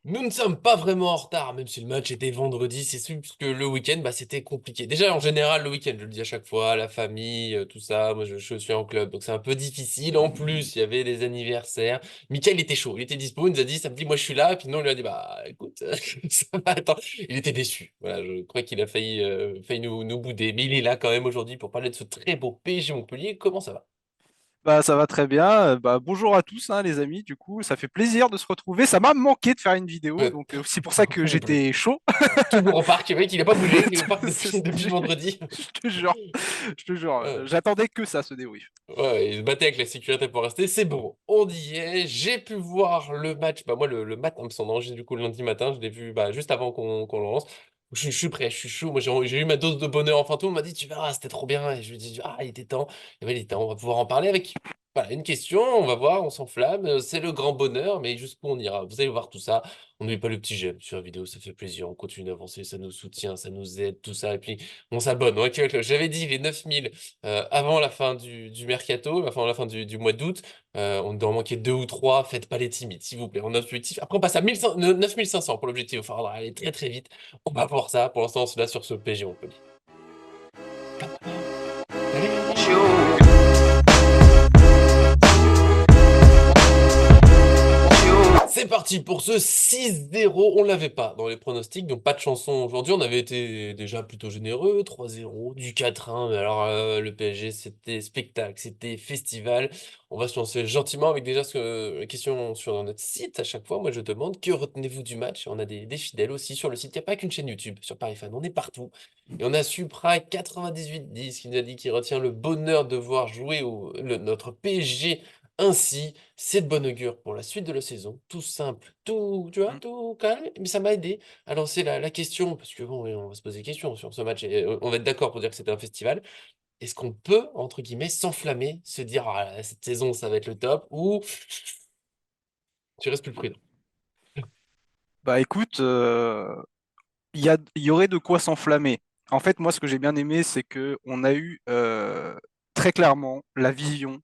Nous ne sommes pas vraiment en retard, même si le match était vendredi. C'est juste que le week-end, c'était compliqué. Déjà, en général, le week-end, je le dis à chaque fois, la famille, tout ça. Moi, je suis en club, donc c'est un peu difficile. En plus, il y avait des anniversaires. Michael était chaud, il était dispo, il nous a dit samedi, moi je suis là. Et puis nous, on lui a dit, bah écoute, ça va, attends. Il était déçu. Voilà, je crois qu'il a failli nous bouder. Mais il est là quand même aujourd'hui pour parler de ce très beau PSG Montpellier. Comment ça va? Bah, ça va très bien. Bonjour à tous, hein, les amis. Du coup, ça fait plaisir de se retrouver. Ça m'a manqué de faire une vidéo, Ouais. donc c'est pour ça que j'étais chaud. Toujours au parc, le mec, il a pas bougé. Il est au parc C'est- depuis Je vendredi. je te jure, je te jure, j'attendais que ça, ce débrief. Ouais, il se battait avec la sécurité pour rester. C'est bon, on y est. J'ai pu voir le match. Bah, moi, le matin, parce qu'on enregistre du coup le lundi matin, je l'ai vu juste avant qu'on le lance. Je suis prêt, je suis chaud. Moi, j'ai eu ma dose de bonheur. Enfin, tout le monde m'a dit, tu verras, c'était trop bien. Et je lui ai dit, ah, il était temps. Et ben, il était temps. On va pouvoir en parler avec. Voilà, une question, on va voir, on s'enflamme. C'est le grand bonheur, mais jusqu'où on ira? Vous allez voir tout ça. On n'oublie pas le petit j'aime sur la vidéo, ça fait plaisir. On continue d'avancer, ça nous soutient, ça nous aide, tout ça. Et puis, on s'abonne. J'avais dit les 9000 avant la fin du mercato, avant la fin du mois d'août. On doit en manquer deux ou trois. Faites pas les timides, s'il vous plaît. On a l'objectif. Après, on passe à 1500 9500 pour l'objectif. Il va falloir aller très très vite. On va voir ça. Pour l'instant, on se là sur ce PSG Montpellier. C'est parti pour ce 6-0. On l'avait pas dans les pronostics, donc pas de chanson aujourd'hui. On avait été déjà plutôt généreux, 3-0, du 4-1. Mais alors, le PSG, c'était spectacle, c'était festival. On va se lancer gentiment avec déjà la question sur notre site. À chaque fois, moi, je demande que retenez-vous du match. On a des fidèles aussi sur le site. Il n'y a pas qu'une chaîne YouTube sur Paris Fan, on est partout. Et on a Supra 9810 qui nous a dit qu'il retient le bonheur de voir jouer notre PSG ainsi. C'est de bon augure pour la suite de la saison. Tout simple, tout, tu vois, Mm. tout calme. Mais ça m'a aidé à lancer la question, parce que bon, oui, on va se poser des questions sur ce match et on va être d'accord pour dire que c'était un festival. Est-ce qu'on peut, entre guillemets, s'enflammer, se dire, ah, là, cette saison, ça va être le top, ou tu restes plus prudent? Bah écoute, il y aurait de quoi s'enflammer. En fait, moi, ce que j'ai bien aimé, c'est que on a eu très clairement la vision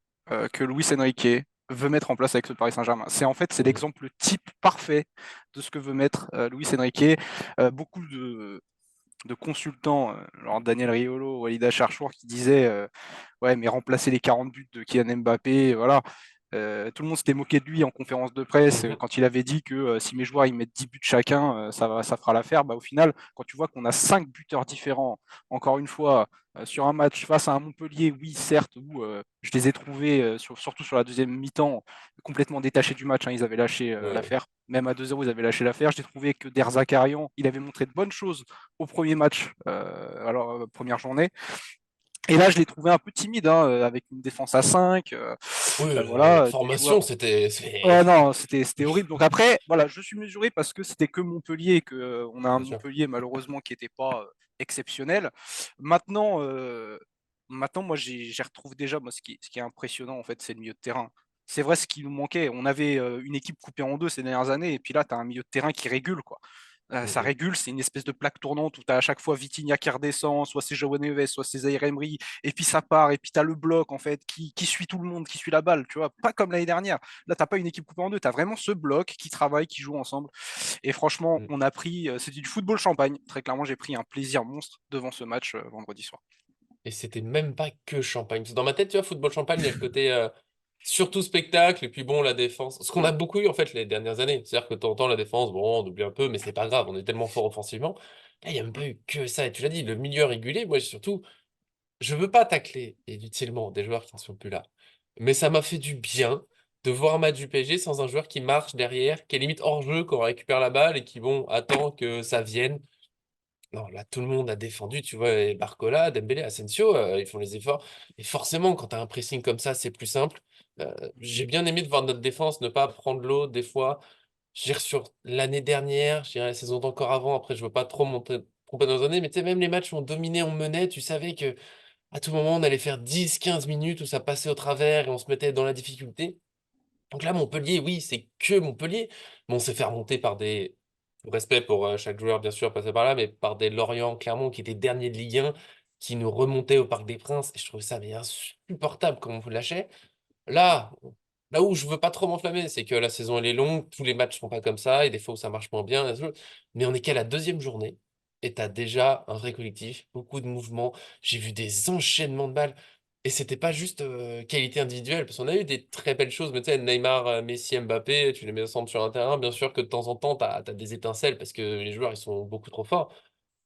que Luis Enrique veut mettre en place avec ce Paris Saint-Germain. C'est Mhm. l'exemple type parfait de ce que veut mettre Luis Enrique. Beaucoup de consultants, genre Daniel Riolo, Walid Acharchour, qui disaient ouais, mais remplacer les 40 buts de Kylian Mbappé, voilà. Tout le monde s'était moqué de lui en conférence de presse Mhm. quand il avait dit que si mes joueurs ils mettent 10 buts chacun, ça fera l'affaire. Bah, au final, quand tu vois qu'on a 5 buteurs différents, encore une fois, sur un match face à un Montpellier, oui, certes, où je les ai trouvés, surtout sur la deuxième mi-temps, complètement détachés du match, hein, ils avaient lâché Ouais. l'affaire. Même à 2-0, ils avaient lâché l'affaire. J'ai trouvé que Der Zakarian, il avait montré de bonnes choses au premier match, première journée. Et là, je l'ai trouvé un peu timide, hein, avec une défense à 5, Oui, la voilà, des joueurs. formation, Ouais, non, c'était horrible. Donc après, voilà, je suis mesuré parce que c'était que Montpellier et que on a un Bien sûr. Montpellier malheureusement qui n'était pas exceptionnel. Maintenant, moi j'ai retrouvé déjà moi ce qui est impressionnant en fait, c'est le milieu de terrain. C'est vrai ce qui nous manquait. On avait une équipe coupée en deux ces dernières années et puis là, tu as un milieu de terrain qui régule quoi. Ça Mhm. régule, c'est une espèce de plaque tournante où tu as à chaque fois Vitinha qui redescend, soit c'est João Neves, soit c'est Zaïre Emery, et puis ça part, et puis tu as le bloc en fait qui suit tout le monde, qui suit la balle, tu vois, pas comme l'année dernière. Là, t'as pas une équipe coupée en deux, tu as vraiment ce bloc qui travaille, qui joue ensemble. Et franchement, Mhm. on a pris, c'était du football champagne. Très clairement, j'ai pris un plaisir monstre devant ce match vendredi soir. Et c'était même pas que champagne. Parce que dans ma tête, tu vois, football champagne, il y a le côté surtout spectacle, et puis bon, la défense. Ce qu'on a beaucoup eu en fait les dernières années. C'est-à-dire que de temps en temps, la défense, bon, on oublie un peu, mais c'est pas grave, on est tellement fort offensivement. Là, il n'y a même pas eu que ça. Et tu l'as dit, le milieu régulé, moi surtout, je veux pas tacler inutilement des joueurs qui ne sont plus là. Mais ça m'a fait du bien de voir un match du PSG sans un joueur qui marche derrière, qui est limite hors jeu, qu'on récupère la balle et qui, bon, attend que ça vienne. Non, là, tout le monde a défendu, tu vois, et Barcola, Dembélé, Asensio, ils font les efforts. Et forcément, quand tu as un pressing comme ça, c'est plus simple. J'ai bien aimé de voir notre défense ne pas prendre l'eau des fois. Sur l'année dernière, je dirais la saison d'encore avant, après, je veux pas trop monter, tromper dans les années, mais tu sais, même les matchs où on dominait, on menait, tu savais que à tout moment, on allait faire 10-15 minutes où ça passait au travers et on se mettait dans la difficulté. Donc là, Montpellier, oui, c'est que Montpellier. Mais on s'est fait remonter par des. Respect pour chaque joueur, bien sûr, passé par là, mais par des Lorient, Clermont, qui étaient derniers de Ligue 1, qui nous remontaient au Parc des Princes. Et je trouvais ça mais insupportable comme on vous lâchait. Là, là où je veux pas trop m'enflammer, c'est que la saison elle est longue, tous les matchs sont pas comme ça, et des fois où ça marche moins bien, mais on est qu'à la deuxième journée, et t'as déjà un vrai collectif, beaucoup de mouvements, j'ai vu des enchaînements de balles, et c'était pas juste qualité individuelle, parce qu'on a eu des très belles choses, mais tu sais, Neymar, Messi, Mbappé, tu les mets ensemble sur un terrain, bien sûr que de temps en temps, t'as des étincelles, parce que les joueurs, ils sont beaucoup trop forts.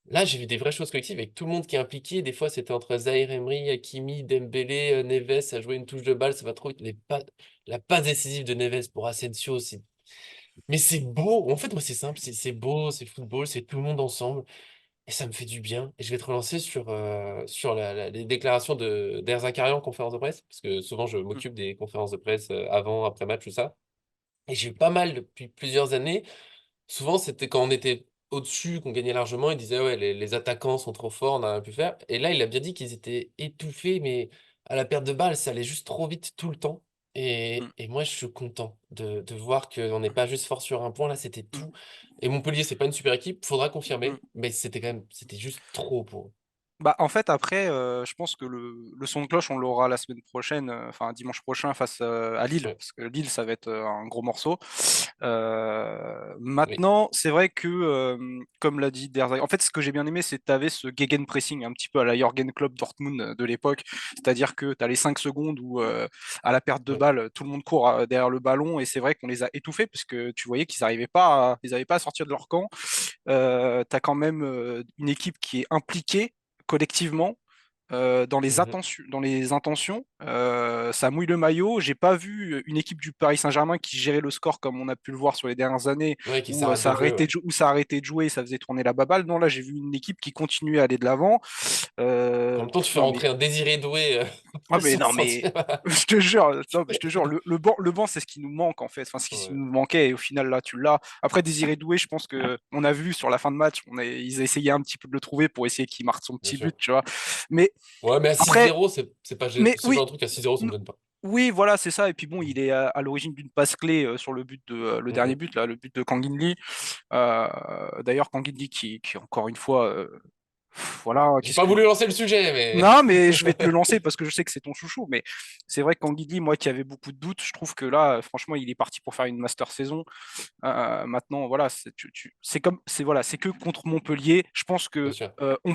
Là, j'ai vu des vraies choses collectives avec tout le monde qui est impliqué. Des fois, c'était entre Zaïre Emery, Hakimi, Dembélé, Neves à jouer une touche de balle, ça va trop vite. La passe décisive de Neves pour Asensio, mais c'est beau. En fait, moi, c'est simple, c'est beau, c'est football, c'est tout le monde ensemble. Et ça me fait du bien. Et je vais te relancer sur les déclarations d'Erzakarian en conférence de presse, parce que souvent, je Mm, m'occupe des conférences de presse avant, après match, tout ça. Et j'ai eu pas mal depuis plusieurs années. Souvent, c'était quand on était au-dessus, qu'on gagnait largement, il disait, ouais, les attaquants sont trop forts, on n'a rien pu faire. Et là, il a bien dit qu'ils étaient étouffés, mais à la perte de balle, ça allait juste trop vite tout le temps. mm, Et moi, je suis content de voir qu'on n'est pas juste fort sur un point, là, c'était mm, tout. Et Montpellier, c'est pas une super équipe, faudra mm. confirmer, mais c'était quand même, c'était juste trop pour eux. Bah, en fait, après, je pense que le son de cloche, on l'aura la semaine prochaine, enfin dimanche prochain face à Lille, Ouais, parce que Lille, ça va être un gros morceau. oui. Maintenant, c'est vrai que, comme l'a dit Derzak, en fait, ce que j'ai bien aimé, c'est que tu avais ce gegenpressing un petit peu à la Jürgen Klopp Dortmund de l'époque, c'est-à-dire que tu as les 5 secondes où, à la perte de Ouais. balle, tout le monde court derrière le ballon, et c'est vrai qu'on les a étouffés, parce que tu voyais qu'ils n'arrivaient pas, ils arrivaient pas à sortir de leur camp. Tu as quand même une équipe qui est impliquée collectivement Mhm. dans les intentions, ça mouille le maillot. J'ai pas vu une équipe du Paris Saint-Germain qui gérait le score comme on a pu le voir sur les dernières années, Ouais, qui où s'arrête de jouer, ouais. ça arrêtait de jouer, ça faisait tourner la baballe. Non, là j'ai vu une équipe qui continuait à aller de l'avant. En même temps, tu fais Non mais rentrer un Désiré Doué ah à mais non mais 60e. je te jure, non, mais je te jure, le banc c'est ce qui nous manque en fait, enfin ce qui Ouais, nous manquait et au final là tu l'as. Après Désiré Doué, je pense que on a vu sur la fin de match, ils essayaient un petit peu de le trouver pour essayer qu'il marque son bien petit sûr. but, tu vois. Mais Ouais, mais à six après, zéro c'est pas mais ce oui, genre de truc à 6-0, ça me gêne pas. oui, voilà, c'est ça. Et puis bon, il est à l'origine d'une passe clé sur le but de le dernier Mhm. but là, le but de Kang Lee. D'ailleurs, Kang Lee qui encore une fois, voilà, J'ai qu'est-ce pas que voulu lancer le sujet, mais. non, mais je vais te le lancer parce que je sais que c'est ton chouchou. Mais c'est vrai que Tanguy, moi qui avais beaucoup de doutes, je trouve que là, franchement, il est parti pour faire une master saison. Maintenant, voilà, c'est comme, c'est voilà, c'est que contre Montpellier. Je pense Bien que sûr. on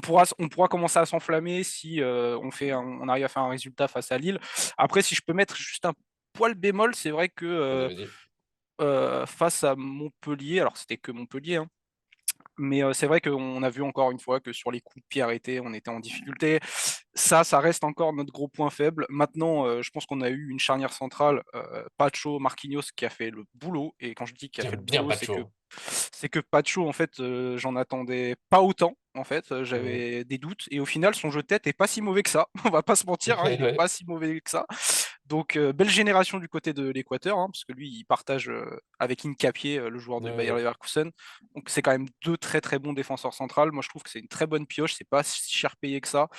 pourra commencer à s'enflammer si on arrive à faire un résultat face à Lille. Après, si je peux mettre juste un poil bémol, c'est vrai que Vas-y, vas-y. face à Montpellier, alors c'était que Montpellier, hein, mais c'est vrai qu'on a vu encore une fois que sur les coups de pied arrêtés, on était en difficulté. Ça reste encore notre gros point faible. Maintenant, je pense qu'on a eu une charnière centrale, Pacho, Marquinhos, qui a fait le boulot. Et quand je dis qui a fait J'aime le bien boulot, c'est que Pacho. Pacho, en fait, j'en attendais pas autant. En fait, Mhm. j'avais des doutes. Et au final, son jeu de tête est pas si mauvais que ça. On va pas se mentir, hein, Ouais, il est ouais. pas si mauvais que ça. Donc, belle génération du côté de l'Équateur, hein, parce que lui, il partage avec Incapié, le joueur de Ouais, Bayer ouais. Leverkusen. Donc, c'est quand même deux très très bons défenseurs centrales. Moi, je trouve que c'est une très bonne pioche. C'est pas si cher payé que ça.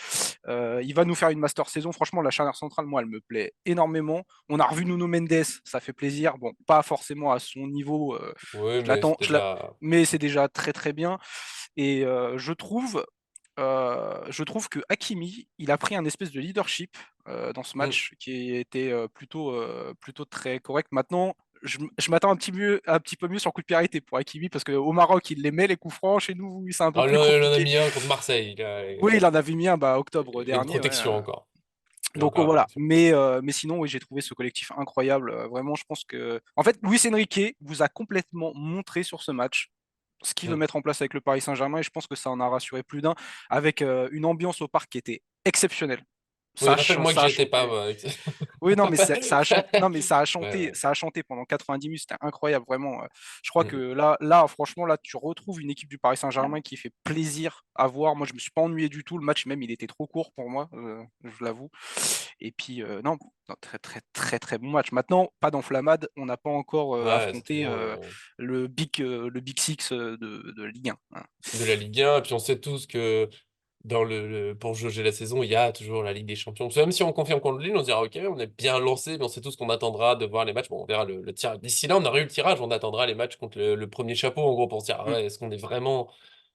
Il va nous faire une master saison. Franchement, la charnière centrale, moi, elle me plaît énormément. On a revu Nuno Mendes, ça fait plaisir. Bon, pas forcément à son niveau. Ouais, Je mais l'attends, c'est déjà. mais c'est déjà très très bien. Et je trouve que Hakimi, il a pris un espèce de leadership dans ce Mm. match qui était plutôt très correct. Maintenant, je m'attends un petit peu mieux sur coup de pied arrêté pour Hakimi parce qu'au Maroc, il les met les coups francs. Chez nous, c'est un peu Ah, plus il en a compliqué. mis un contre Marseille. Oui, il en avait mis un octobre Il a une dernier. Ouais. protection encore. Et Donc encore la voilà, protection. mais sinon, oui, j'ai trouvé ce collectif incroyable. Vraiment, je pense que. En fait, Luis Enrique vous a complètement montré sur ce match ce qu'il veut Mm. mettre en place avec le Paris Saint-Germain et je pense que ça en a rassuré plus d'un avec une ambiance au parc qui était exceptionnelle. Oui, rappelle-moi que Ça j'y a étais pas, chanté. moi. Oui, non, mais ça a chanté. Non, mais Ouais, ouais. ça a chanté pendant 90 minutes. C'était incroyable, vraiment. Je crois que Mm. franchement, là, tu retrouves une équipe du Paris Saint-Germain qui fait plaisir à voir. Moi, je me suis pas ennuyé du tout. Le match, même, il était trop court pour moi, je l'avoue. Et puis, non, très, très, très, très bon match. Maintenant, pas d'enflammade. On n'a pas encore Ouais, c'est affronté toujours le Big Six de Ligue 1, hein. de la Ligue 1. Et puis on sait tous que dans pour jauger la saison, il y a toujours la Ligue des Champions. Parce que même si on confirme contre Lille, on se dira, ok, on est bien lancé, mais on sait tous qu'on attendra de voir les matchs. Bon, on verra le tirage. D'ici là, on aura eu le tirage, on attendra les matchs contre le premier chapeau, en gros, pour se dire, ah Mm, ouais, est-ce qu'on est vraiment.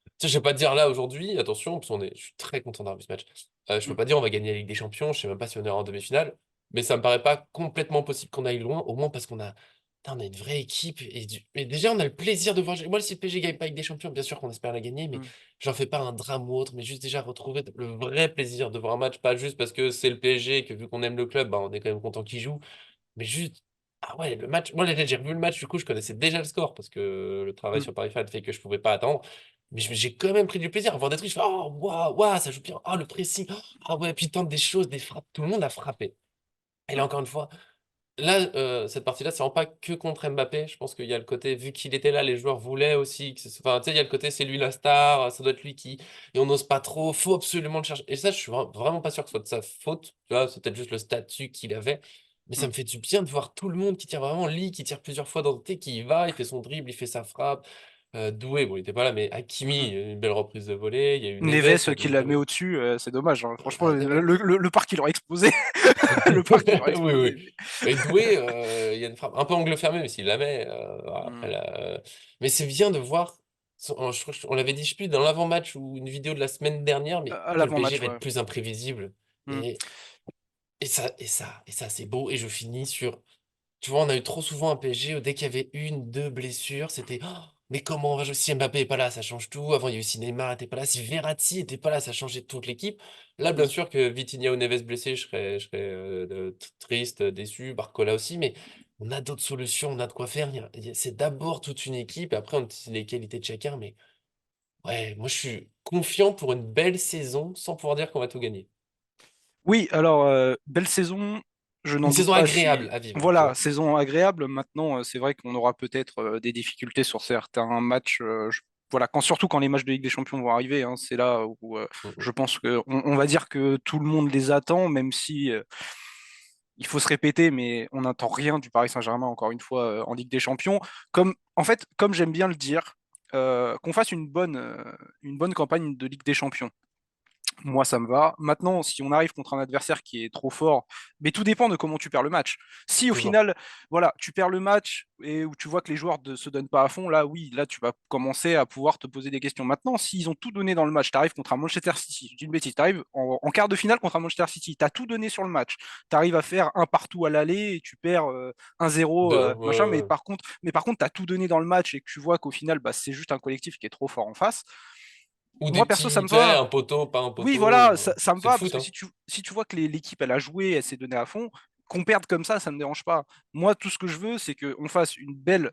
Tu sais, je vais pas te dire là aujourd'hui, attention, parce je suis très content d'avoir vu ce match. Je peux mm, pas dire on va gagner la Ligue des Champions, je sais même pas si on est en demi-finale. mais ça me paraît pas complètement possible qu'on aille loin, au moins parce qu'on a, putain, on a une vraie équipe. Et déjà, on a le plaisir de voir. Moi, si le PSG gagne pas avec des champions, bien sûr qu'on espère la gagner, mais Mm. j'en fais pas un drame ou autre, mais juste déjà retrouver le vrai plaisir de voir un match, pas juste parce que c'est le PSG et que vu qu'on aime le club, bah, on est quand même content qu'il joue, mais juste. Ah ouais, le match. Moi, j'ai revu le match, du coup, je connaissais déjà le score parce que le travail Mm. sur Paris Fan fait que je pouvais pas attendre. Mais j'ai quand même pris du plaisir à voir des trucs. Je fais, oh, waouh, waouh, ça joue bien. Oh, le pressing. Ah ouais, puis il tente des choses, des frappes. Tout le monde a frappé. Et là, Mm. encore une fois, là, cette partie-là, c'est vraiment pas que contre Mbappé. Je pense qu'il y a le côté, vu qu'il était là, les joueurs voulaient aussi. Enfin, tu sais, il y a le côté, c'est lui la star, ça doit être lui qui. Et on n'ose pas trop, faut absolument le chercher. Et ça, je suis vraiment pas sûr que ce soit de sa faute. Tu vois, c'est peut-être juste le statut qu'il avait. Mais ça Mm. me fait du bien de voir tout le monde qui tire vraiment Lee, qui tire plusieurs fois dans le thé, qui y va, il fait son dribble, il fait sa frappe. Doué, bon, il était pas là, mais Hakimi, Mm. une belle reprise de volée. Il y a eu Neves Neves qui a qui donné la pas met mal. au-dessus, c'est dommage, hein. Franchement, Ah, Neves. le parc il leur a explosé. Le parc il leur a Oui, explosé. oui. Et Doué, il y a une frappe un peu angle fermé, mais s'il la met, après Mm. mais c'est bien de voir. Je crois on l'avait dit, je sais plus, dans l'avant-match ou une vidéo de la semaine dernière, mais À que le PSG l'avant-match, va ouais. être plus imprévisible. Mm. Et ça, c'est beau. Et je finis sur. Tu vois, on a eu trop souvent un PSG où dès qu'il y avait une, deux blessures, c'était oh, mais comment on va jouer si Mbappé est pas là, ça change tout. Avant, il y a eu si Neymar était pas là, si Verratti était pas là, ça changeait toute l'équipe. Là, bien Mm. sûr que Vitinha ou Neves blessé, je serais triste, déçu. Barcola aussi, mais on a d'autres solutions, on a de quoi faire. C'est d'abord toute une équipe, et après, on utilise les qualités de chacun. Mais ouais, moi, je suis confiant pour une belle saison, sans pouvoir dire qu'on va tout gagner. Oui, alors, belle saison, je Une n'en doute saison pas agréable si. à vivre, tu Voilà, vois. saison agréable. Maintenant, c'est vrai qu'on aura peut-être des difficultés sur certains matchs. Voilà, surtout quand les matchs de Ligue des Champions vont arriver, hein, c'est là où Mm, je mm. pense que on va dire que tout le monde les attend, même si il faut se répéter, mais on n'attend rien du Paris Saint-Germain, encore une fois, en Ligue des Champions. En fait, comme j'aime bien le dire, qu'on fasse une bonne campagne de Ligue des Champions. Moi, ça me va. Maintenant, si on arrive contre un adversaire qui est trop fort, mais tout dépend de comment tu perds le match. Si au Toujours. final, voilà, tu perds le match et où tu vois que les joueurs ne se donnent pas à fond, là, oui, là, tu vas commencer à pouvoir te poser des questions. Maintenant, s'ils ont tout donné dans le match, tu arrives contre un Manchester City, je dis une bêtise, tu arrives en quart de finale contre un Manchester City, tu as tout donné sur le match, tu arrives à faire un partout à l'aller et tu perds 1-0, De, ouais, machin, ouais, ouais. mais par contre, tu as tout donné dans le match et que tu vois qu'au final, bah, c'est juste un collectif qui est trop fort en face. Ou des Moi, perso, ça petits, me tu sais, va. un poteau, pas un Oui, voilà, poteau. ça me C'est le va parce foot, que hein. si tu vois que l'équipe elle a joué, elle s'est donnée à fond, qu'on perde comme ça me dérange pas. Moi, tout ce que je veux, c'est qu'on fasse une belle,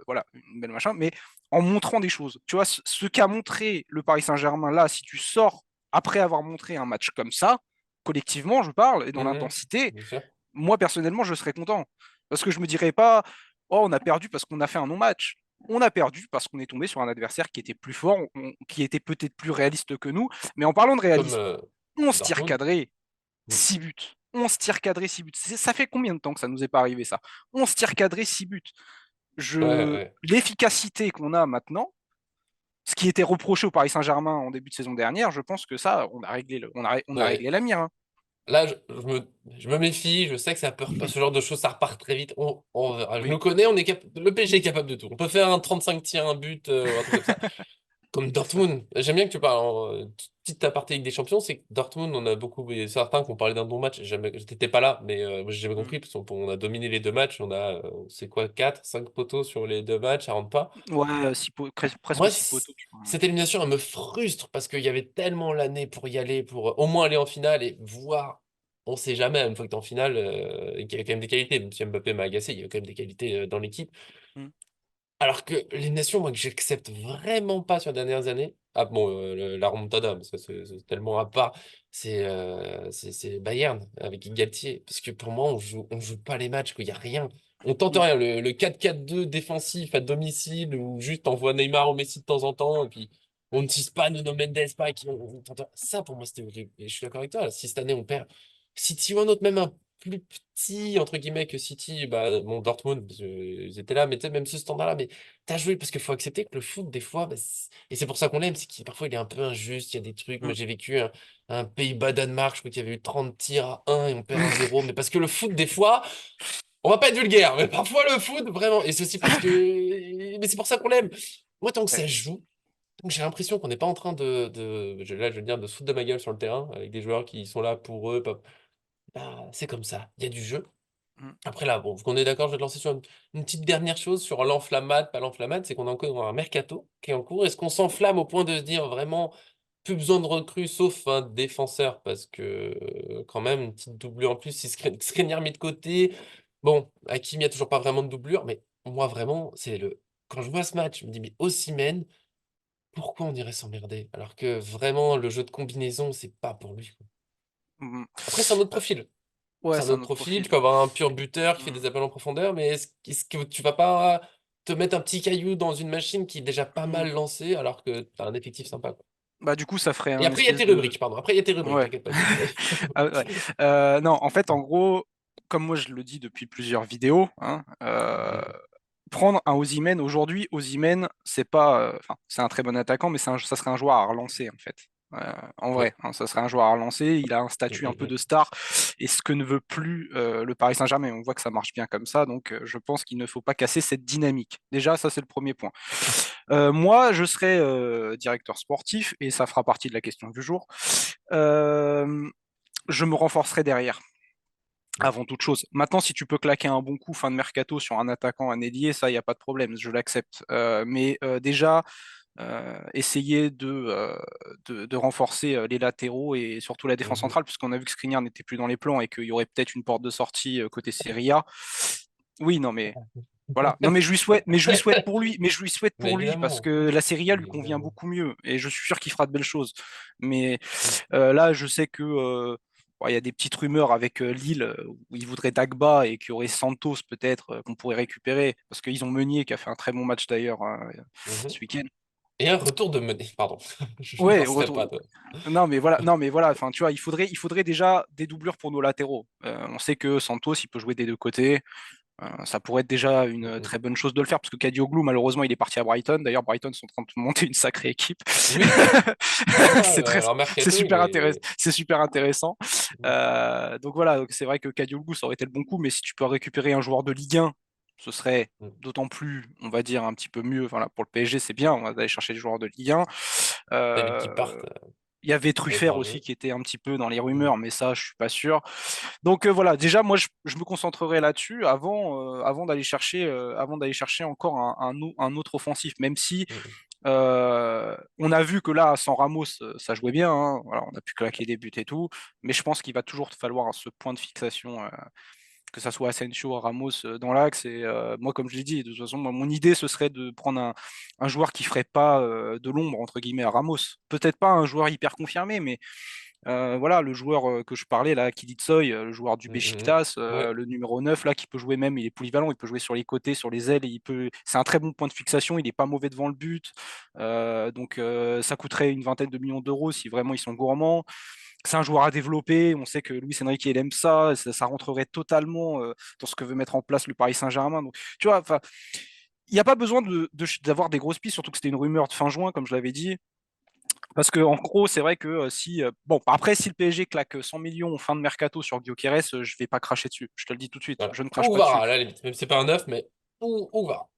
voilà, une belle machin, mais en montrant des choses. Tu vois, ce qu'a montré le Paris Saint-Germain là, si tu sors après avoir montré un match comme ça, collectivement, je parle, et dans Mhm. l'intensité, Bien sûr. moi personnellement, je serais content. Parce que je me dirais pas, oh, on a perdu parce qu'on a fait un non-match. On a perdu parce qu'on est tombé sur un adversaire qui était plus fort, qui était peut-être plus réaliste que nous. Mais en parlant de Comme réalisme, 11 tirs Dortmund. cadrés, Mm. 6 buts. 11 tirs cadrés, 6 buts. Ça fait combien de temps que ça nous est pas arrivé ça? 11 tirs cadrés, 6 buts. Ouais, ouais. L'efficacité qu'on a maintenant, ce qui était reproché au Paris Saint-Germain en début de saison dernière, je pense que ça, on a réglé, on a Ouais. réglé la mire, hein. Là, je me méfie, je sais que ça peut, ce genre de choses, ça repart très vite. On verra. Je Oui. nous connais, le PSG est capable de tout. On peut faire un 35 tirs, un but, un truc comme ça. Comme Dortmund, j'aime bien que tu parles en petite aparté Ligue des Champions, c'est que Dortmund, on a beaucoup, il y a certains qui ont parlé d'un bon match, j'étais pas là, mais moi, j'ai jamais Mm. compris, parce qu'on a dominé les deux matchs, on a, c'est quoi, 4 5 poteaux sur les deux matchs, ça rentre pas. Ouais, presque Moi, 6 poteaux, je crois. cette élimination, elle me frustre, parce qu'il y avait tellement l'année pour y aller, pour au moins aller en finale et voir, on sait jamais, une fois que t'es en finale, et qu'il y avait quand même des qualités, même si Mbappé m'a agacé, il y a quand même des qualités dans l'équipe. Mm. Alors que les nations, moi, que j'accepte vraiment pas sur les dernières années, ah bon, la remontada, mais ça, c'est tellement à part, c'est Bayern avec Galtier. Parce que pour moi, on joue pas les matchs, qu'il y a rien. On tente Mm. rien. Le 4-4-2 défensif à domicile, ou juste on voit Neymar ou Messi de temps en temps, et puis on ne tisse pas Nuno Mendes, pas qui on tente rien. Ça, pour moi, c'était horrible. Et je suis d'accord avec toi, là, si cette année on perd City ou un autre, même un plus petit, entre guillemets, que City, bah, bon, Dortmund, parce que ils étaient là, mais tu sais, même ce standard-là, mais t'as joué parce qu'il faut accepter que le foot, des fois, bah, et c'est pour ça qu'on l'aime, c'est qu'il parfois il est un peu injuste, il y a des trucs. Moi, Mm. j'ai vécu un Pays-Bas-Danemark, je crois qu'il y avait eu 30 tirs à 1 et on perd 1-0, mais parce que le foot, des fois, on va pas être vulgaire, mais parfois le foot, vraiment, et c'est aussi parce que. Mais c'est pour ça qu'on l'aime. Moi, tant que Ouais. ça joue, donc j'ai l'impression qu'on n'est pas en train là, je veux dire, de se foutre de ma gueule sur le terrain, avec des joueurs qui sont là pour eux, bah, c'est comme ça, il y a du jeu. Mmh. Après là, bon, vu qu'on est d'accord, je vais te lancer sur une petite dernière chose sur l'enflammade, pas l'enflammade, c'est qu'on a encore un mercato qui est en cours. Est-ce qu'on s'enflamme au point de se dire vraiment plus besoin de recrues sauf un défenseur? Parce que quand même, une petite doublure en plus, si Skriniar mis de côté. Bon, Hakimi, il y a toujours pas vraiment de doublure, mais moi vraiment, quand je vois ce match, je me dis, mais Osimhen, pourquoi on irait s'emmerder? Alors que vraiment, le jeu de combinaison, c'est pas pour lui, quoi. Mmh. Après, c'est un autre profil. Ouais, C'est un c'est un autre autre profil. profil. Tu peux avoir un pur buteur qui fait Mmh. des appels en profondeur, mais est-ce que tu vas pas te mettre un petit caillou dans une machine qui est déjà pas Mmh. mal lancée alors que tu as un effectif sympa, quoi. Bah, du coup, ça ferait Et un après, il y a espèce tes de rubriques, pardon. Après, il y a tes rubriques, ouais. t'inquiète pas, j'ai fini. Ah ouais. Non, en fait, en gros, comme moi je le dis depuis plusieurs vidéos, hein, Mhm. prendre un Osimhen aujourd'hui, Osimhen, c'est pas, enfin, c'est un très bon attaquant, mais ça serait un joueur à relancer en fait. En Ouais. vrai, hein, ça serait un joueur à relancer. Il a un statut un peu Mhm, de star, et ce que ne veut plus le Paris Saint-Germain. On voit que ça marche bien comme ça, donc je pense qu'il ne faut pas casser cette dynamique. Déjà, ça c'est le premier point. Moi, je serai directeur sportif, et ça fera partie de la question du jour. Euh, je me renforcerai derrière mhm. avant toute chose. Maintenant, si tu peux claquer un bon coup fin de mercato sur un attaquant, un ailier, ça, il n'y a pas de problème, je l'accepte. Mais déjà, essayer de renforcer les latéraux et surtout la défense Mhm. centrale, puisqu'on a vu que Skriniar n'était plus dans les plans et qu'il y aurait peut-être une porte de sortie côté Serie A. Oui, non, mais voilà. Non, mais je lui souhaite pour lui, mais je lui souhaite Mais pour lui parce évidemment. que la Serie A lui Mais convient évidemment. beaucoup mieux et je suis sûr qu'il fera de belles choses. Mais Mm. là, je sais que bon, il y a des petites rumeurs avec Lille où ils voudraient Dagba et qu'il y aurait Santos peut-être qu'on pourrait récupérer parce qu'ils ont Meunier qui a fait un très bon match d'ailleurs Mhm. ce week-end. Et un retour de Meunier, pardon. Je ne Ouais, penserais pas, toi. non mais voilà, non mais voilà. Enfin, tu vois, il faudrait déjà des doublures pour nos latéraux. On sait que Santos, il peut jouer des deux côtés. Ça pourrait être déjà une Mhm. très bonne chose de le faire parce que Kadioglu, malheureusement, il est parti à Brighton. D'ailleurs, Brighton sont en train de monter une sacrée équipe. Oui, pas mal. c'est très, Alors, Mercato, il est. c'est super intéressant. Mm. Donc voilà, donc c'est vrai que Kadioglu, ça aurait été le bon coup, mais si tu peux récupérer un joueur de Ligue 1, ce serait Mm. d'autant plus, on va dire, un petit peu mieux. Voilà, pour le PSG, c'est bien, on va aller chercher des joueurs de Ligue 1. T'évites qu'ils Euh, partent il y avait avec Truffert leur aussi jeu. qui était un petit peu dans les Mm. rumeurs, mais ça, je suis pas sûr. Donc voilà, déjà, moi, je me concentrerai là-dessus avant d'aller chercher encore un autre offensif, même si Mm. on a vu que là, sans Ramos, ça jouait bien, hein. Voilà, on a pu claquer des buts et tout, mais je pense qu'il va toujours falloir ce point de fixation, que ça soit Asensio, Ramos dans l'axe. Et moi, comme je l'ai dit, de toute façon, mon idée, ce serait de prendre un joueur qui ferait pas de l'ombre, entre guillemets, à Ramos. Peut-être pas un joueur hyper confirmé, mais voilà, le joueur que je parlais là, Kilitsoy, le joueur du Mm. Mm. Beşiktaş, Ouais, le numéro 9 là, qui peut jouer même, il est polyvalent, il peut jouer sur les côtés, sur les ailes, et c'est un très bon point de fixation, il n'est pas mauvais devant le but. Donc ça coûterait une vingtaine de millions d'euros si vraiment ils sont gourmands. C'est un joueur à développer, on sait que Luis Enrique il aime ça rentrerait totalement dans ce que veut mettre en place le Paris Saint-Germain. Donc tu vois, enfin, il n'y a pas besoin d'avoir des grosses pistes, surtout que c'était une rumeur de fin juin, comme je l'avais dit. Parce que en gros, c'est vrai que si bon après si le PSG claque 100 millions en fin de mercato sur Gyökeres, je vais pas cracher dessus. Je te le dis tout de suite, voilà. je ne crache Ou pas dessus. Vara, à la limite. Même si c'est pas un neuf, mais ou Vara.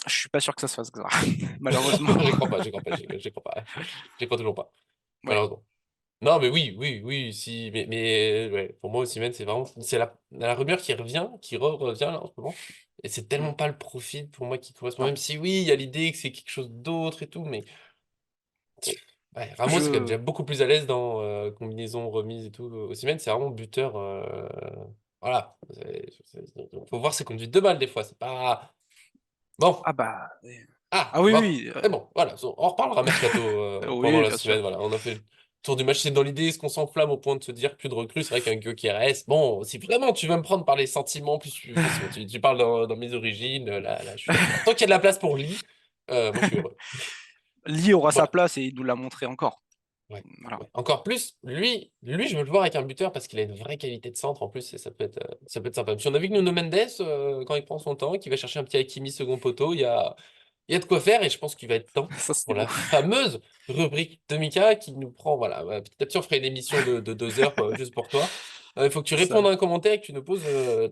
Je suis pas sûr que ça se fasse ça, malheureusement. J'y crois pas, j'y crois pas, j'y crois pas. J'y crois toujours pas, Ouais. malheureusement. Non, mais oui, oui, oui, si, mais ouais, pour moi, Osimhen, c'est vraiment, c'est la rumeur qui revient, qui revient là en ce moment. Et c'est Mm. tellement pas le profil pour moi qui correspond. Non. Même si oui, il y a l'idée que c'est quelque chose d'autre et tout, mais ouais, Ramos est quand même Je déjà beaucoup plus à l'aise dans combinaison, remise et tout. Osimhen, c'est vraiment buteur. Voilà. Faut voir ses conduites de balle des fois. C'est pas. Bon. ah bah Ah, ah oui bon. oui C'est bon. Voilà. On reparlera mercato pendant oui la bien sûr. semaine. Voilà. On a fait le tour du match. C'est dans l'idée, est-ce qu'on s'enflamme au point de se dire plus de recrues? C'est vrai qu'un Gyökeres. Bon, si vraiment tu veux me prendre par les sentiments, plus c'est bon, tu parles dans mes origines. Là, je suis d'accord. Tant qu'il y a de la place pour Lee, moi, je suis heureux. Lee aura sa Voilà. place et il nous l'a montré encore. Ouais. Voilà. Ouais. Encore plus, lui, je veux le voir avec un buteur parce qu'il a une vraie qualité de centre en plus et ça peut être sympa. Puis on a vu que Nuno Mendes, quand il prend son temps, qu'il va chercher un petit Hakimi second poteau, il y a de quoi faire et je pense qu'il va être temps Ça c'est pour beau. la fameuse rubrique de Mika qui nous prend, voilà, petit à petit on ferait une émission de 2 heures juste pour toi. Il faut que tu répondes à un commentaire et que tu nous poses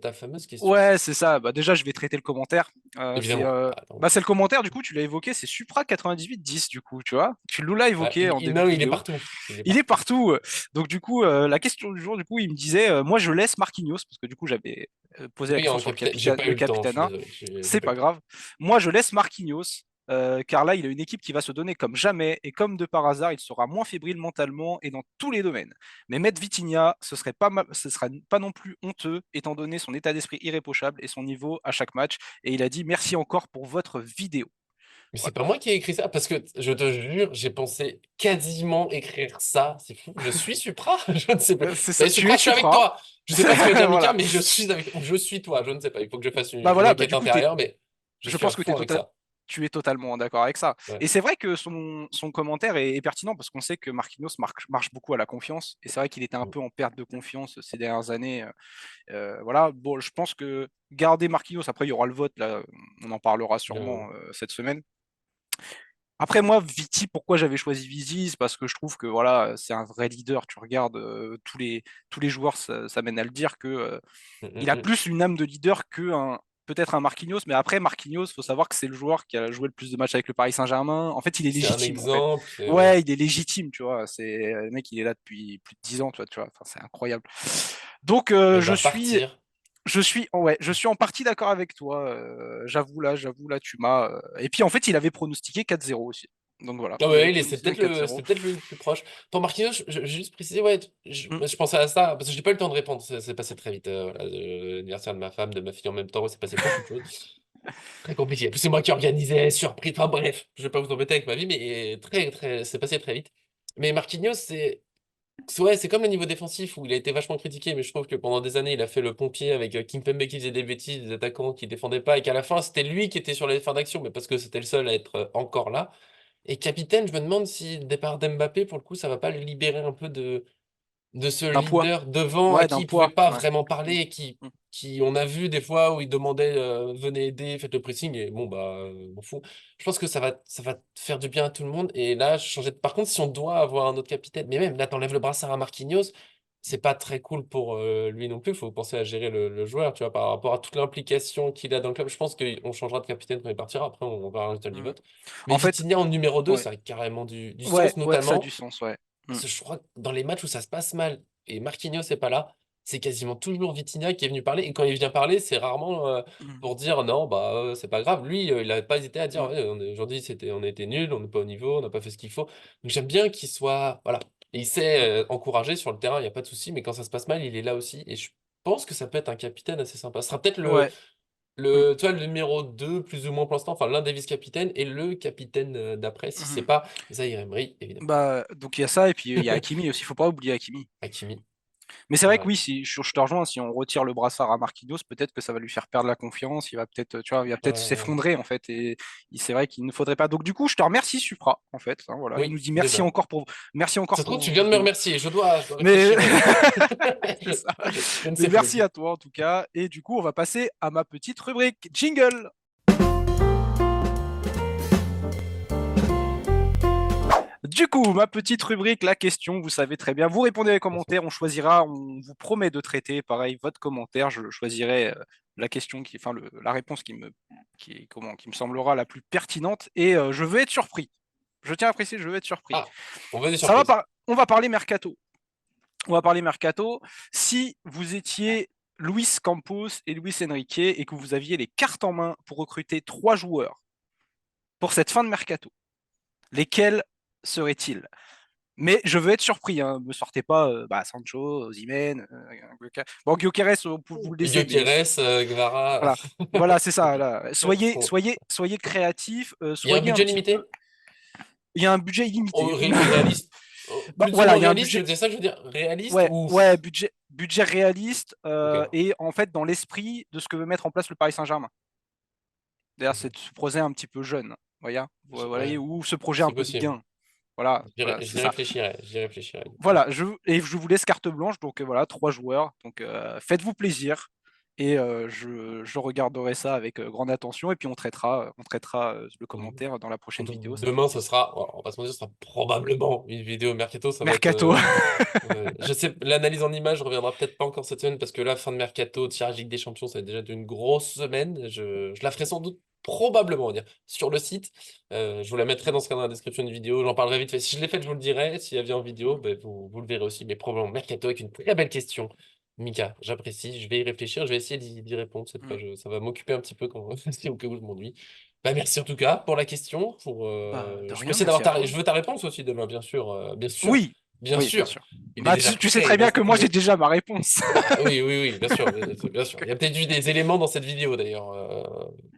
ta fameuse question. Ouais, c'est ça. Bah, déjà, je vais traiter le commentaire. Évidemment. Bah, attends. C'est le commentaire, du coup, tu l'as évoqué, c'est Supra 9810, du coup, tu vois. Tu l'as Ouais, évoqué en début de non, il est vidéo. partout. Il est Il est partout. partout. Donc, du coup, la question du jour, du coup, il me disait, moi, je laisse Marquinhos, parce que du coup, j'avais posé la Oui, question en sur capitaine, j'ai pas eu le le temps, je suis capitana. désolé. J'ai C'est pas eu pas le temps. grave. Moi, je laisse Marquinhos, car là, il a une équipe qui va se donner comme jamais, et comme de par hasard, il sera moins fébrile mentalement et dans tous les domaines. Mais mettre Vitinha, ce serait pas non plus honteux, étant donné son état d'esprit irréprochable et son niveau à chaque match. Et il a dit merci encore pour votre vidéo. Mais c'est Voilà. pas moi qui ai écrit ça, parce que je te jure, j'ai pensé quasiment écrire ça. C'est fou. Je suis Supra? Je ne sais pas. C'est ça, Mais tu es Supra, je suis avec Supra. toi. Je sais pas si ça veut dire Mika, Voilà. mais je suis avec. Ou je suis toi. Je ne sais pas. Il faut que je fasse Bah une voilà, bah enquête du coup, intérieure, mais je je suis à pense que fond avec ça. tu es totalement d'accord avec ça. Ouais. Et c'est vrai que son commentaire est pertinent parce qu'on sait que Marquinhos marche beaucoup à la confiance. Et c'est vrai qu'il était un Mm. peu en perte de confiance ces dernières années. Voilà, bon, je pense que garder Marquinhos, après il y aura le vote, là, on en parlera Euh, sûrement cette semaine. Après moi, Viti, pourquoi j'avais choisi Viti? C'est parce que je trouve que voilà, c'est un vrai leader. Tu regardes tous les joueurs, ça mène à le dire que mm, il a mm, mm. plus une âme de leader que peut-être un Marquinhos, mais après Marquinhos, faut savoir que c'est le joueur qui a joué le plus de matchs avec le Paris Saint-Germain. En fait, il est C'est un légitime. En fait, exemple. C'est ouais. ouais, il est légitime, tu vois. C'est le mec, il est là depuis plus de 10 ans, tu vois. Enfin, c'est incroyable. Donc, Mais il va partir. je suis en partie d'accord avec toi. J'avoue là, tu m'as. Et puis en fait, il avait pronostiqué 4-0 aussi. Donc voilà, Ah il avait ouais, pronostiqué un 4-0. c'était peut-être le plus proche. Pour Marquinhos, j'ai juste précisé, ouais, Mm. je pensais à ça, parce que j'ai pas eu le temps de répondre, c'est passé très vite. Voilà, l'anniversaire de ma femme, de ma fille en même temps, c'est passé beaucoup de choses. Très compliqué. En plus, c'est moi qui organisais, surprise, enfin bref, je vais pas vous embêter avec ma vie, mais c'est passé très vite. Mais Marquinhos, ouais, c'est comme le niveau défensif où il a été vachement critiqué, mais je trouve que pendant des années, il a fait le pompier avec Kimpembe qui faisait des bêtises, des attaquants qui défendaient pas, et qu'à la fin, c'était lui qui était sur les fins d'action, mais parce que c'était le seul à être encore là. Et capitaine, je me demande si le départ d'Mbappé, pour le coup, ça va pas le libérer un peu de ce D'un poids. leader devant à Ouais, qui d'un il pouvait poids. pas Ouais. vraiment Mm. parler, et Mm. on a vu des fois où il demandait venez aider, faites le pressing, et bon, bah, m'en fous. Je pense que ça va faire du bien à tout le monde. Et là, par contre, si on doit avoir un autre capitaine, mais même là, t'enlèves le brassard à Marquinhos, c'est pas très cool pour lui non plus. Il faut penser à gérer le joueur, tu vois, par rapport à toute l'implication qu'il a dans le club. Je pense qu'on changera de capitaine quand il partira. Après, on verra le résultat du Mm. vote. Mais En fait, Vitinha en numéro 2 ouais. ça a carrément du Ouais, sens, ouais, ça a du notamment sens, ouais. Mm. parce que je crois que dans les matchs où ça se passe mal et Marquinhos n'est pas là, c'est quasiment toujours Vitinha qui est venu parler. Et quand il vient parler, c'est rarement Mm. pour dire non, bah c'est pas grave. Lui, il n'a pas hésité à dire Mm. ouais, aujourd'hui on a été nuls, on n'est pas au niveau, on n'a pas fait ce qu'il faut. Donc j'aime bien qu'il soit voilà. Et il Mm. sait encourager sur le terrain, il n'y a pas de souci, mais quand ça se passe mal, il est là aussi. Et je pense que ça peut être un capitaine assez sympa. Ce sera peut-être Ouais. Mm. tu vois, le numéro 2 plus ou moins pour l'instant, enfin l'un des vice-capitaines et le capitaine d'après, si c'est Mhm. pas Zaïre Emery, évidemment. Bah, donc il y a ça, et puis il y a Hakimi aussi, faut pas oublier Hakimi. Hakimi. Mais c'est C'est vrai que vrai. oui, si je te rejoins, si on retire le brassard à Marquinhos, peut-être que ça va lui faire perdre la confiance, il va peut-être, tu vois, il va peut-être Euh, s'effondrer en fait, et c'est vrai qu'il ne faudrait pas. Donc du coup, je te remercie Supra, en fait, hein, voilà, il oui, nous dit déjà. merci encore Ça se trouve, pour tu vos viens de me vidéos. remercier. Je dois Mais réfléchir. c'est ça. Je ne Mais sais merci plus. à toi en tout cas, et du coup, on va passer à ma petite rubrique jingle. Du coup, ma petite rubrique, la question, vous savez très bien. Vous répondez dans les Bien sûr. commentaires, on choisira, on vous promet de traiter, pareil, votre commentaire. Je choisirai la question enfin, la réponse qui me semblera la plus pertinente. Et je veux être surpris. Je tiens à préciser, je veux être surpris. Ah, on veut des surprises. On va parler mercato. On va parler mercato. Si vous étiez Luis Campos et Luis Enrique et que vous aviez les cartes en main pour recruter 3 joueurs pour cette fin de mercato, lesquels seraient-ils? Mais je veux être surpris, hein. Me sortez pas Sancho, Osimhen, bon, Gyökeres, vous le laissez, mais Gyökeres, Gvara. voilà, voilà, c'est ça. Là. Faut- Soyez créatifs, Il y a un soyez un budget petit peu. limité? Il y a un budget illimité. Réaliste. Bah, Plus ou voilà, moins il y a un réaliste, budget, c'est ça que je veux dire. Réaliste ouais, ou. ouais, budget réaliste Ok. et en fait dans l'esprit de ce que veut mettre en place le Paris Saint-Germain. D'ailleurs, c'est Mhm. de ce projet un petit peu jeune, Ouais, ou ce projet un c'est peu de possible. gain. Voilà, voilà, c'est J'y ça. réfléchirai. J'y réfléchirai. Voilà, et je vous laisse carte blanche, donc voilà, 3 joueurs. Donc faites-vous plaisir. et je regarderai ça avec grande attention et puis on traitera le commentaire dans la prochaine vidéo, ça fait Demain, ce plaisir. sera, on va pas se mentir, ce sera probablement une vidéo mercato. Ça va être, Mercato. je sais, l'analyse en image reviendra peut-être pas encore cette semaine parce que la fin de mercato, tirage Ligue des Champions, ça va être déjà une grosse semaine. Je la ferai sans doute, probablement, on va dire, sur le site. Je vous la mettrai dans ce cas dans la description de vidéo. J'en parlerai vite fait. Si je l'ai faite, je vous le dirai. Si elle vient en vidéo, ben, vous le verrez aussi. Mais probablement mercato avec une très belle question. Mika, j'apprécie. Je vais y réfléchir. Je vais essayer d'y répondre cette fois. Mm. Ça va m'occuper un petit peu quand, si au cas où je m'ennuie. Bah, merci en tout cas pour la question. Bah, de Je peux rien, essayer d'avoir merci à toi. je veux ta réponse aussi demain, bien sûr. Bien sûr. Oui, Bien oui, bien sûr. sûr. Il est Bah, déjà tu sais prêt, très il va bien que moi j'ai s'activer. déjà ma réponse. Bah oui, oui, oui, bien sûr, bien sûr. Il y a peut-être eu des éléments dans cette vidéo d'ailleurs.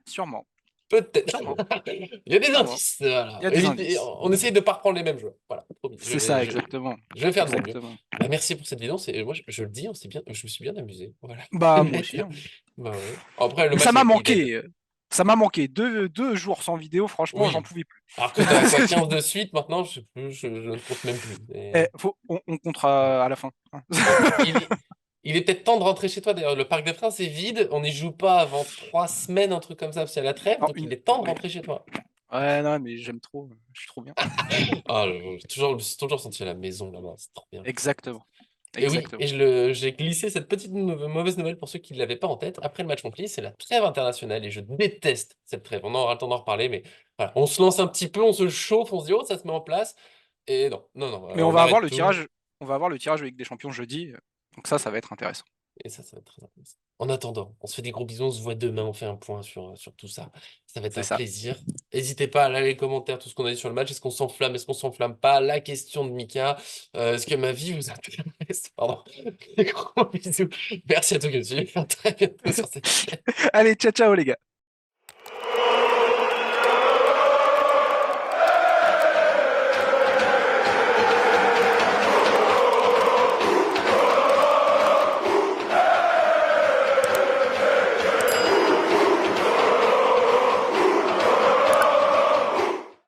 Sûrement, Peut-être. sûrement, Il y a des sûrement. indices. Il Voilà. y a des indices. On essaye de ne pas reprendre les mêmes joueurs. Voilà, promis. C'est ça, exactement. Je vais faire de mon mieux. Exactement. Bah, merci pour cette vidéo. Moi, je le dis, je me suis bien amusé. Voilà. Bah, moi aussi, hein. Bah ouais. Après, le Mais ça match, il m'a était dead. manqué. Ça m'a manqué. Deux jours sans vidéo, franchement, j'en Oui. pouvais plus. Alors que t'as quoi, 15 de suite maintenant? Je sais plus, je ne compte même plus. On comptera à la fin, hein. Il est peut-être temps de rentrer chez toi. D'ailleurs, le Parc des Princes est vide. On n'y joue pas avant 3 semaines, un truc comme ça, parce qu'il y a la trêve. Non, Donc, il est temps de ouais. rentrer chez toi. Ouais, non, mais j'aime trop. Je suis trop bien. Ah, je me suis toujours senti à la maison là-bas. C'est trop bien. Exactement. Et oui, Exactement. j'ai glissé cette petite mauvaise nouvelle pour ceux qui ne l'avaient pas en tête. Après le match complet, c'est la trêve internationale et je déteste cette trêve. On aura le temps d'en reparler, mais voilà, on se lance un petit peu, on se chauffe, on se dit, oh, ça se met en place. Et non, non, non, Mais on arrête tout. on va avoir le tirage de Ligue des Champions jeudi. Donc ça va être intéressant. Et ça va être très intéressant. En attendant, on se fait des gros bisous, on se voit demain, on fait un point sur tout ça. Ça va être C'est un ça. plaisir. N'hésitez pas à lâcher les commentaires, tout ce qu'on a dit sur le match. Est-ce qu'on s'enflamme, est-ce qu'on s'enflamme pas? La question de Mika. Est-ce que ma vie vous intéresse? Pardon. Des gros bisous. Merci à tous, je suis à très bientôt sur cette chaîne. Allez, ciao, ciao les gars.